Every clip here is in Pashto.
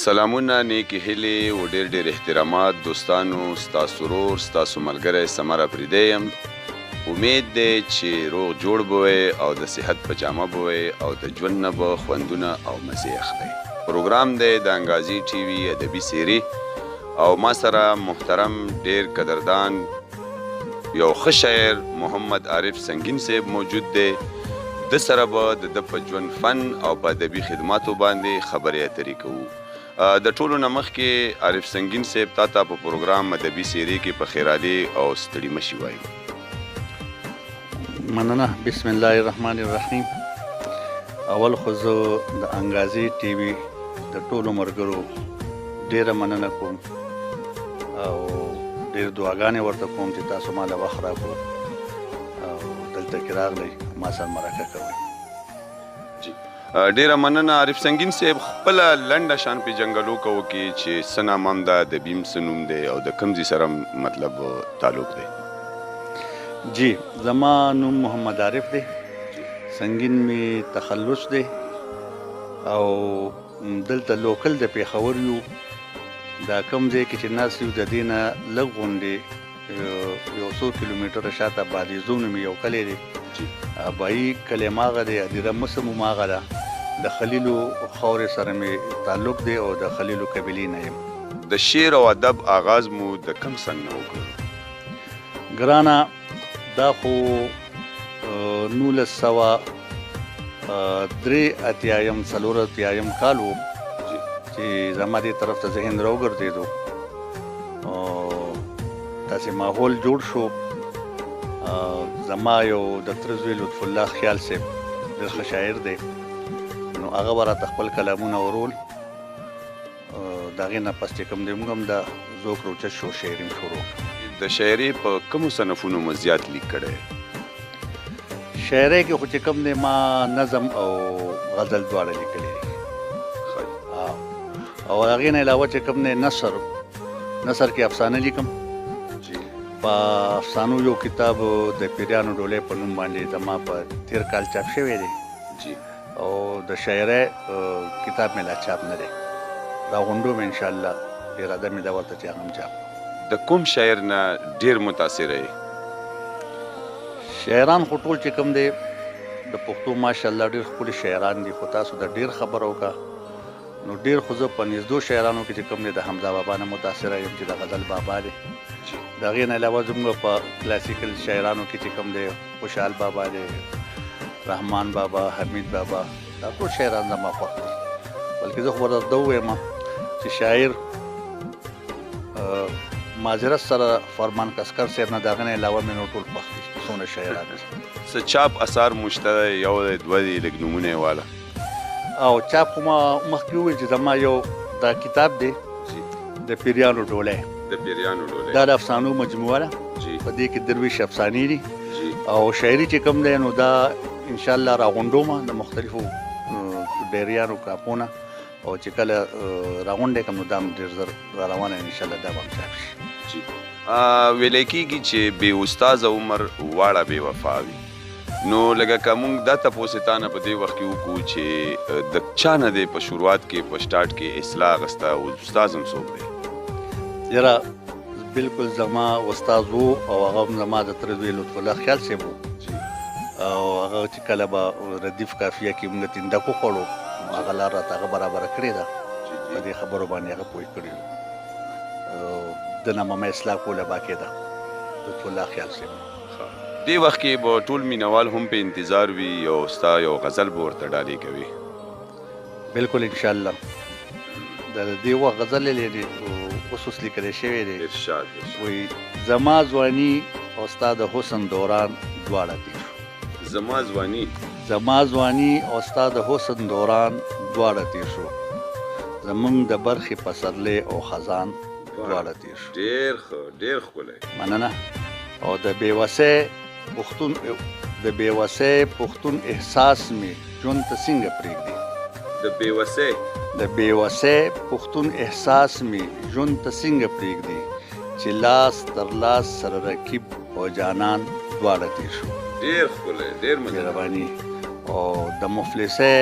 سلامونه نیکی هیلې و ډېر احترامات دوستانو ستاسو ورور ستاسو ملګری سمر افریدی یم. امید دی چې روغ جوړ به وئ او د صحت په جامه به وئ او د ژوند نه به خوندونه او مزې اخلئ. پروګرام دی د انګازي ټي وي ادبي سیري او ما سره محترم ډېر قدردان یو ښه شاعر محمد عارف سنگین صاحب موجود دی. د سره به د ده په ژوند فن او په ادبي خدماتو باندې خبرې اترې کوو. د ټولو نه مخکې عارف سنگین صاحب تا ته په پروګرام ادبي سیري کې په خیرالي او ستړي مشي وایم. مننه. بسم الله الرحمن الرحیم. اول خو زه د انګازي ټي وي د ټولو ملګرو ډېره مننه کوم او ډېر دعاګانې ورته کوم چې تاسو ما له وخت راکړو او دلته کې راغلی ما سره مرکه کوئ. ډیره مننه عارف سنگین صاحب. خپله لنډه شان پیژنګلو کوو کې چې څه نام هم ده، د بیم څه نوم دی او د کوم ځای سره مطلب تعلق دی؟ جی، زما نوم محمد عارف دی، سنگین می تخلص دی او دلته لوکل د پیښور یو. دا کوم ځای کې چې ناست یو د دې نه لږ غوندې یو څو کیلومیټره شاته بادیزو نومې یو کلی دی. ابایي کلی ماغه دی، ادیره مصر مو ماغه ده. د خلیلو خاورې سره مې تعلق دی او د خلیلو قبیلې نه یم. د شعر او ادب آغاز مو د کوم سن نه وکړو؟ ګرانه دا خو 1983 کال و چې زما دې طرف ته ذهن راوګرځېدو او داسې ماحول جوړ شو. زما یو د تره زوی لطف الله خیال صاحب ډېر ښه شاعر دی، نو هغه به راته خپل کلامونه ورول. د هغې نه پس چې کوم دی موږ هم د ذوق روچت شو شاعري م شروع کړو. د شاعري په کومو صنفونو مو زیات لیک کړی؟ شاعرۍ کې خو چې کوم دی ما نظم او غزل دواړه لیکلی دي او هغې نه علاوه چې کوم دی نثر کې افسانه لیکم. په افسانو یو کتاب د پیریانو ډولۍ په نوم باندې زما په تیر کال چاپ شوی دی او د شاعرۍ کتاب مې لا چاپ نه دی، راغونډوم انشاءالله. اراده مې ده ورته چې هغه هم چاپ. د کوم شاعر نه ډېر متاثره یې؟ شاعران خو ټول چې کوم دی د پښتو ماشاءالله ډېر ښکلي شاعران دي، خو تاسو د ډېر خبره وکړه نو ډېر خو زه په نږدو شاعرانو کې چې کوم دی د حمزه بابا نه متاثره یم چې د غزل بابا دی. د هغې نه علاوه زموږ په کلاسیکل شاعرانو کې چې کوم دی خوشحال بابا دی، رحمان بابا، حمید بابا، دا ټول شاعران زما خوښ دي. بلکې زه خو به درته ووایم چې شاعر معذرت سره فرمان کسکر صاحب نه د هغه نه علاوه مې نور ټول خوښ دي څومره شاعران دي. څه چاپ اثار مو شته دی؟ یو دی، دوه دي، لږ نومونه یې واله. او چاپ خو ما مخکې وویل چې زما یو دا کتاب دی د پیریانو ډولۍ. د پیریانو ډولۍ دا د افسانو مجموعه ده، په دې کې درویش افسانې دي او شاعري چې کوم دی نو دا انشاءالله راغونډومه د مختلفو ډیریانو کاپونه او چې کله راغونډې کوم نو دا هم ډېر زر را روانه انشاءالله دا به هم چاپ شي. ویلی کېږي چې بې استازه عمر واړه بې وفا وي. نو لکه که موږ دا تپوس تا نه په دې وخت کې وکړو چې د چا نه دی په شروعات کې په سټارټ کې اصلاح اخیسته او استاز هم څوک دی؟ یاره بلکل زما استاد و او هغه هم زما د تره زوی لطف الله خیال صاحب و او هغه چې کله به ردیف قافیه کې موږ تندکو خوړو هغه لار راته هغه برابره کړې ده، په دې خبرو باندې هغه پوه کړي و. د نه مې اصلاح کوله باقاعده لطف الله خیال صاحب. دې وخت کې به ټول مینوال هم په انتظار وي او ستا یو غزل به ورته ډالۍ کوي. بلکل انشاءالله. د دې وخت غزل یې اوس لیکلی شوی دی. وایي زما ځواني او ستا د حسن دوران دواړه تېر شو. زما ځواني او ستا د حسن دوران دواړه تېر شو، زمونږ د برخې پسرلی او خزان دواړه تېر شو. ډېر ښه، ډېر ښکلی. مننه. او د بېوسۍ پښتون احساس مې ژوند ته څنګه پرېږدي؟ د بېوسۍ پښتون احساس مې ژوند ته څنګه پرېږدي چې لاس تر لاس سره رقیب او جانان دواړه تېر شو. ډېر ښکلی، ډېر مهرباني. او د مفلسۍ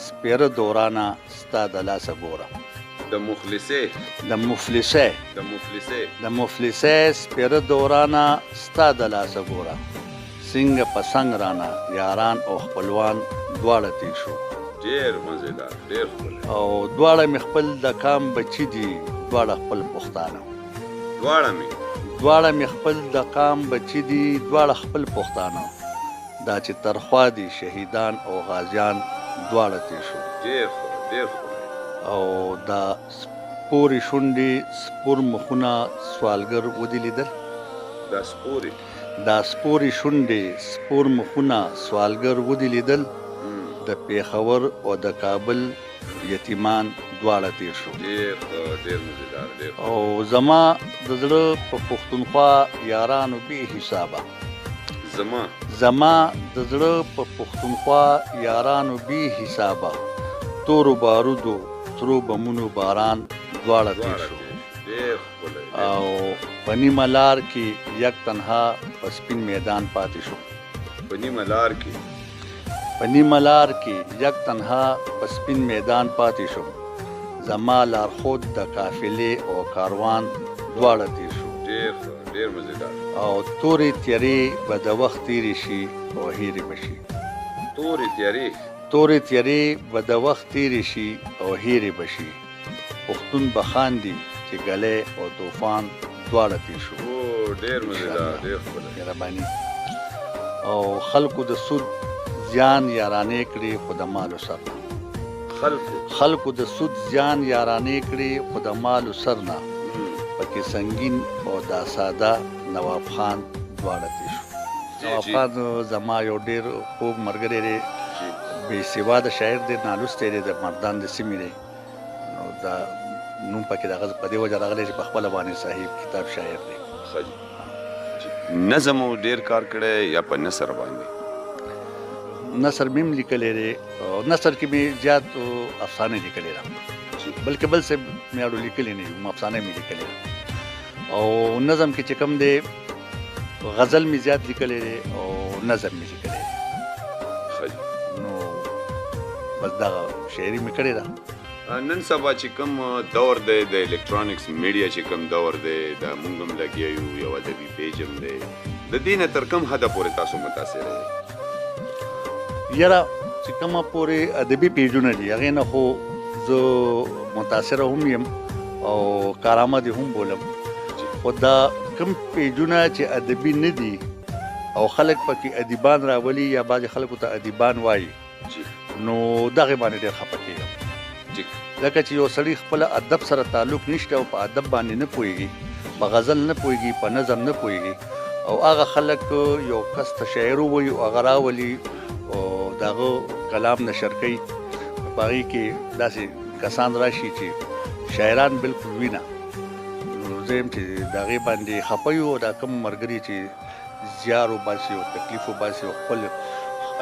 سپېره دورانه ستا د لاسه ګوره د مفلسې د مفلسې د مفلسې د مفلسې سپیره دورانه ستا د لاسه ګوره څنګه په څنګ رانه یاران او خپلوان دواړه تیر شو ډېر مزېدار ډېر ښکلی او دواړه مې خپل د کام بچي دي دواړه خپل پښتانه دواړه مې خپل د قام بچي دي دواړه خپل پښتانه دا چې ترخوا دي شهیدان او غازیان دواړه تیر شو ډېر ښکلی او دا سپورې شونډې سپور مخونه سوالګر ودې لیدل دا سپورې شونډې سپور مخونه سوالګر ودې لیدل د پیښور او د کابل یتیمان دواړه تیر شو ډېر مزېدار او زما د زړه په پښتونخوا یارانو بې حسابه زما د زړه په پښتونخوا یارانو بې حسابه تورو بارودو سرو بمونو باران دواړه تیر شو او په نیمه لار کې یک تنها په سپین میدان پاتې شو په نیمه لار کې یک تنها په سپین میدان پاتې شو زما لارښود د قافلې او کاروان دواړه تیر شو ډېر مزېدار او تورې تیارې به د وخت تیرې شي او هیرې به شي تورې تیارې به د وخت تیرې شي او هیرې به شي پښتون به خاندي چې ګلی او طوفان دواړه تیر شو ډېر مزېدار ډېر ښکلی مهرباني او خلکو د سود زیان یارانې کړي خو د مالو سر نه خلکو د سود زیان یارانې کړي خو د مالو سر نه پکې سنگین او دا ساده نواب خان دواړه تیر شو نواب خان زما یو ډېر خوږ ملګری دی بې سواده شاعر دی نالوستی دی د مردان د سیمې دی نو دا نوم پکې د هغه په دې وجه راغلی چې په خپله باندې صاحب کتاب شاعر دی نظم مو ډېر کار کړی یا په نثر باندې نثر مې هم لیکلی دی او نثر کې مې زیات افسانې لیکلی ده بلکې بل څه مې اړو لیکلی نه یم افسانه مې لیکلی ده او نظم کې چې کوم دی غزل مې زیات لیکلی دی او نظم مې لیکلی دی نو بس دغه شاعري مې کړې ده نن سبا چې کوم دور دی د الکترونکس میډیا چې کوم دور دی د موږ هم لګیا یو یو ادبي پیج هم دی د دې نه تر کوم حده پورې تاسو متاثر یئ یاره چې کومه پورې ادبي پیجونه دي هغې نه خو زه متاثره هم یم او کارآمد هم بولم خو دا کوم پیجونه چې ادبي نه دي او خلک پکې ادیبان راولي یا بعضې خلکو ته ادیبان وایي نو دغې باندې ډېر خفه کېږم ځکه چې یو سړي خپله ادب سره تعلق نشته او په ادب باندې نه پوهېږي په غزل نه پوهېږي په نظم نه پوهېږي او هغه خلک یو کس ته شاعر ووایي او هغه راولي او د هغه کلام نشر کوي په هغې کې داسې کسان راشي چې شاعران بلکل وي نه نو زه یم چې د هغې باندې خفه یو دا کوم ملګري چې زیار وباسي او تکلیف وباسي او خپل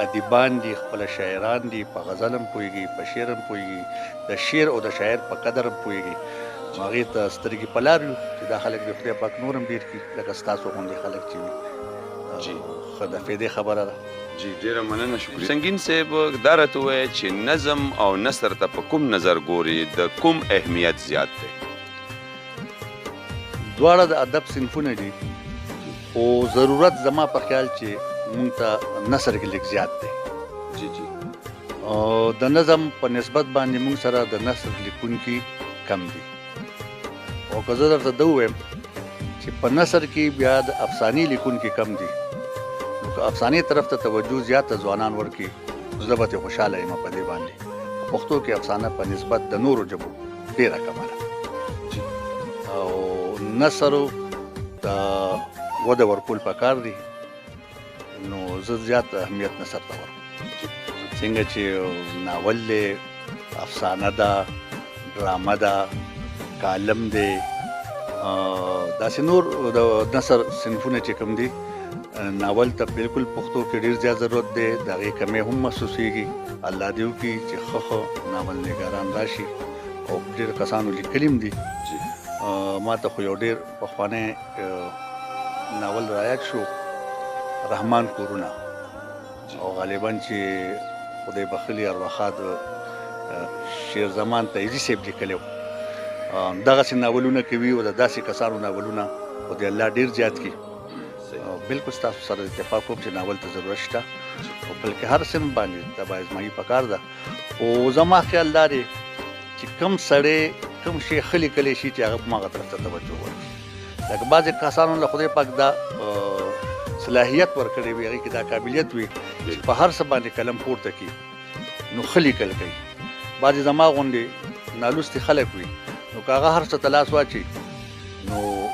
ادیبان دي خپل شاعران دي په غزل هم پوهېږي په شعر هم پوهېږي د شعر او د شاعر په قدر هم پوهېږي هغې ته سترګې په لار یو چې دا خلک د خدای پاک نور هم ډېر کړي لکه ستاسو غوندې خلک چې وي ښه د فایدې خبره ده جی ډیره مننه شکریه سنگین صاحب دا راته ووایه چې نظم او نثر ته په کوم نظر ګوري د کوم اهمیت زیات دی دواړه د ادب صنفونه دي خو ضرورت زما په خیال چې مونږ ته نثر کې لږ زیات دی او د نظم په نسبت باندې مونږ سره د نثر لیکونکي کم دي او که زه درته ده ووایم چې په نثر کې بیا د افسانې لیکونکي کم دي نو که افسانې طرف ته توجه زیاته ځوانان ورکړي زه به ترې خوشحاله یم په دې باندې په پښتو کې افسانه په نسبت د نورو ژبو ډېره کمه ده او نثرو ته وده ورکول پکار دي نو زه زیات اهمیت نثر ته ورکوم څنګه چې ناول دی افسانه ده ډرامه ده کالم دی داسې نور د نثر صنفونه چې کوم دي ناول ته بالکل پښتو کې ډېر زیات ضرورت دی د هغې کمی هم محسوسېږي الله دې وکړي چې ښه ناول نګاران راشي او ډېر کسانو لیکلي هم دي ما ته خو یو ډېر پخوانی ناول رایاد شو رحمان کورونه او غالبا چې خدای بخلي ارواښاد شیر زمان تیزي صاحب لیکلی و دغسې ناولونه کوي او د داسې کسانو ناولونه خو د الله ډېر زیات کړي. بلکل ستاسو سره اتفاق کوم چې ناول ته ضرورت شته او بلکې هر صنف باندې د ازمایي پکار ده. خو زما خیال دا دی چې کوم سړی کوم شی ښه لیکلی شي چې هغه هماغه طرف ته توجه ورکړي. لکه بعضې کسانو له خدای پاک دا صلاحیت ورکړی وي، هغې کې دا قابلیت وي چې په هر څه باندې قلم پورته کړي نو ښه لیکل کوي. بعضې زما غوندې نالوستي خلک وي نو که هغه هر څه ته لاس واچي نو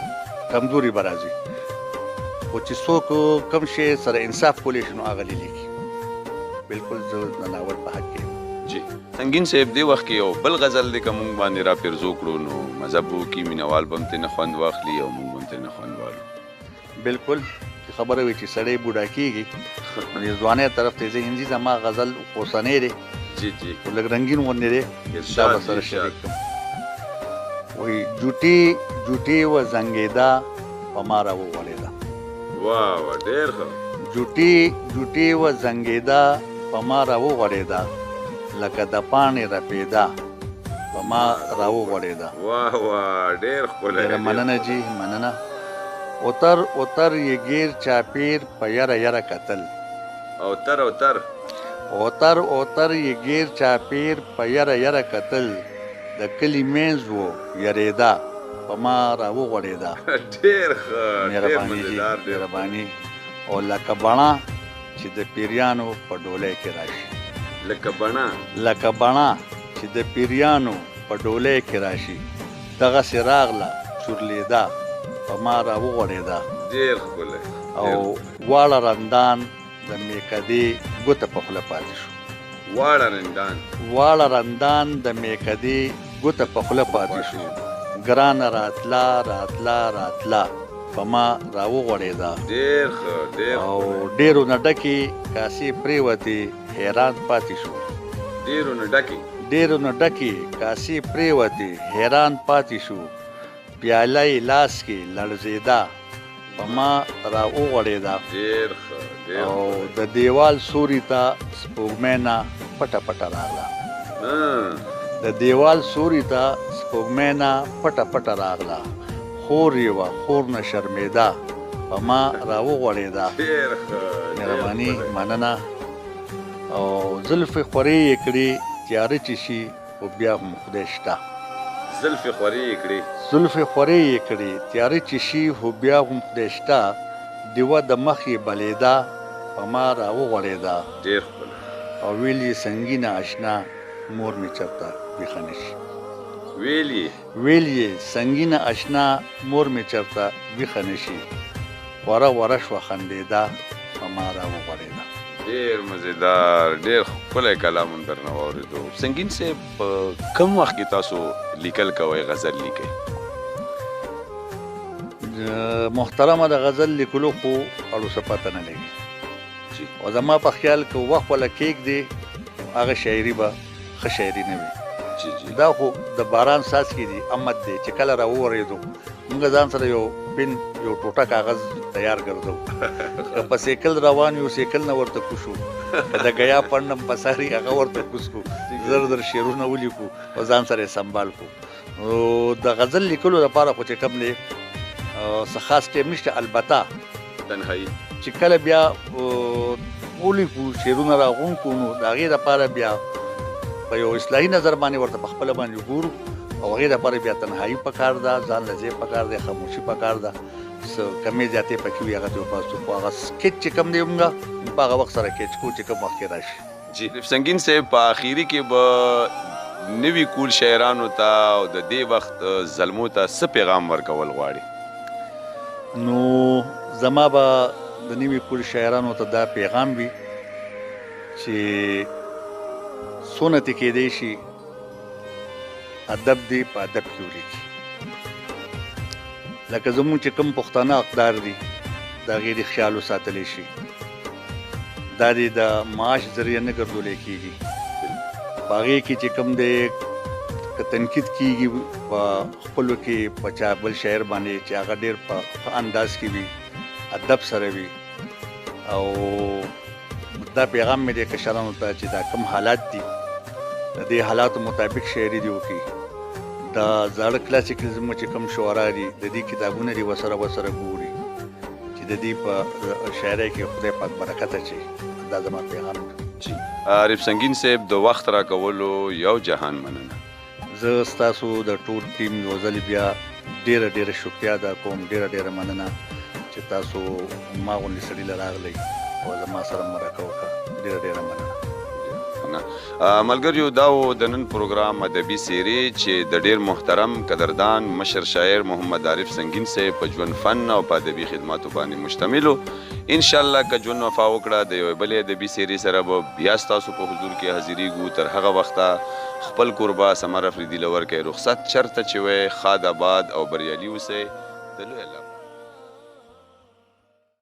کمزوري به راځي. خو چې څوک کوم شی سره انصاف کولی شي نو هغه لیکي. بلکل زه د ناول په حق کې جی سنگین صاحب دې وخت کې یو بل غزل دی که موږ باندې را پیرزو کړو نو مذهب وکړي مینوال به هم ترېنه خوند واخلي او موږ به هم ترېنه خوند واخلو. بلکل چې خبره وي چې سړی بوډا کېږي نو د ځوانۍ طرف ته ځي. هندي زما غزل اوسنی دی جی جی خو لږ رنګین غوندې دی، دا به سره شریک کړم. وایي جوټي جوټي و زنګېده په ما راوغوړېده. واه واه ډېر ښه. جوټي جوټي و زنګېده په ما راوغوړېده لکه د پاڼې رپېده په ما راوغوړېده. واه واه ډېر ښکلی. ډېره مننه جي مننه. اوتر اوتر یې ګیر چاپېر په یره یره کتل. اوتر اوتر اوتر اوتر یې ګیر چاپېر په یره یره کتل د کلي منځ و یرېده په ما راوغوړېده. ډېر ښه ډېر مهرباني جي مزېدار دی. مهرباني. او لکه بڼه چې د پیریانو په ډولۍ کې راشي. لکه بڼه لکه بڼه چې د پیریانو په ډولۍ کې راشي دغسې راغله چورلېده په ما راوغوړېده. ډېر ښکلی. او واړه رندان د میکدې ګوته په خوله پاتې شو. واړه رندان واړه رندان د میکدې ګوته په خوله پاتې شو. ګرانه راتله راتله راتله په ما راوغوړېده. ډېر ښه ډېر او ډېرو نه ډکې کاسې پرېوتې حیران پاتې شو. ډېرو نه ډکې ډېرو نه ډکې کاسې پرېوتې حیران پاتې شو. پیاله یې لاس کې لړزېده په ما راوغوړېده. ډېر ښه ډېر او د دیوال سوري ته سپوږمۍ نه پټه پټه راغله. د دیوال سوري ته سپوږمۍ نه پټه پټه راغله. خور یې وه خور نه شرمېده په ما راوغوړېده. ډېر ښه مهرباني مننه. او زلفې خورې یې کړې تیاره چې شي خو بیا هم خدای شته. زلفې خورې یې کړې زلفې خورې یې کړې تیاره چې شي خو بیا هم خدای شته. دیوه د مخ یې بلېده په ما راوغوړېده. ډېر ښکلی. او ویل یې سنګینه اشنا مور مې چېرته ویښه نه شي. ویل یې سنګینه اشنا مور مې چېرته ویښه نه شي. وره وره شوه خندېده په ما راوغوړېده. ډېر مزېدار ډېر ښکلی کلام هم درنه واورېدو. سنګین صاحب په کوم وخت کې تاسو لیکل کوئ غزل لیکئ؟ محترمه د غزل لیکلو خو اړو څه پته نه لګي. او زما په خیال که وخت وله کېږدې هغه شاعري به ښه شاعري نه وي. دا خو د باران څاڅکي دي امد دی چې کله راوورېدو موږ ځان سره یو پن یو ټوټه کاغذ تیار ګرځو. که په سیکل روان یو سیکل نه ورته کوشو که د ګیا پڼډم په ساري هغه ورته کوز کو زر زر شعرونه ولیکو او ځان سره یې سنبال کو. نو د غزل لیکلو لپاره خو چې کوم دی څه خاص ټیم نشته. البته تنهایی چې کله بیا ولیکو شعرونه راغونډ کړو نو د هغې دپاره بیا په یو اصلاحي نظر باندې ورته په خپله باندې ګورو او هغې دپاره بیا تنهایي پکار ده، ځان له ځای پکار دی، خاموشي پکار ده. څه کمې زیاتې پکې وي هغه ته وباسو. خو هغه سکیچ چې کوم دی موږ په هغه وخت سره کیچ کوو چې کوم وخت کې راشي. جی سنگین صاحب په آخري کې به نوي کول شاعرانو ته او د دې وخت زلمو ته څه پیغام ورکول غواړي؟ نو زما به د نوي کول شاعرانو ته دا پیغام وي چې څونه ترې کیدی شي ادب دی په ادب کې ولیکي. لکه زموږ چې کوم پښتانه اقدار دي د هغې د خیال وساتلی شي. دا دې د معاش ذریعه نه ګرځولی کېږي. په هغې کې چې کوم دی که تنقید کېږي په خپلو کې په چا بل شاعر باندې چې هغه ډېر په ښه انداز کې وي، ادب سره وي. او دا پیغام مې دی کشرانو ته چې دا کوم حالات دي د دې حالاتو مطابق شاعري دې وکړي. دا زاړه کلاسیکل زموږ چې کوم شعرا دي د دې کتابونه دي ورسره ګوري چې د دې په شاعرۍ کې خدای پاک برکت اچوي. دا زما پیغام دی. جی عارف سنگین صاحب د وخت راکولو یو جهان مننه. زه ستاسو د ټول ټیم یو ځل بیا ډېره شکریا ادا کوم، ډېره مننه چې تاسو ما غوندې سړي له راغلی او زما سره مرکه وکړه. ډېره مننه. ملګریو دا و د نن پروګرام ادبي سیرې چې د ډېر محترم قدردان مشر شاعر محمد عارف سنگین صاحب په ژوند فن او په ادبي خدماتو باندې مشتمل و. انشاءالله که ژوند وفا وکړه د یوې بلې ادبي سیرې سره به بیا ستاسو په حضور کې حاضرېږو. تر هغه وخته خپل کوربه سمر افریدي له ورکې رخصت چرته چې وی ښاد آباد او بریالي اوسئ. د لوی الله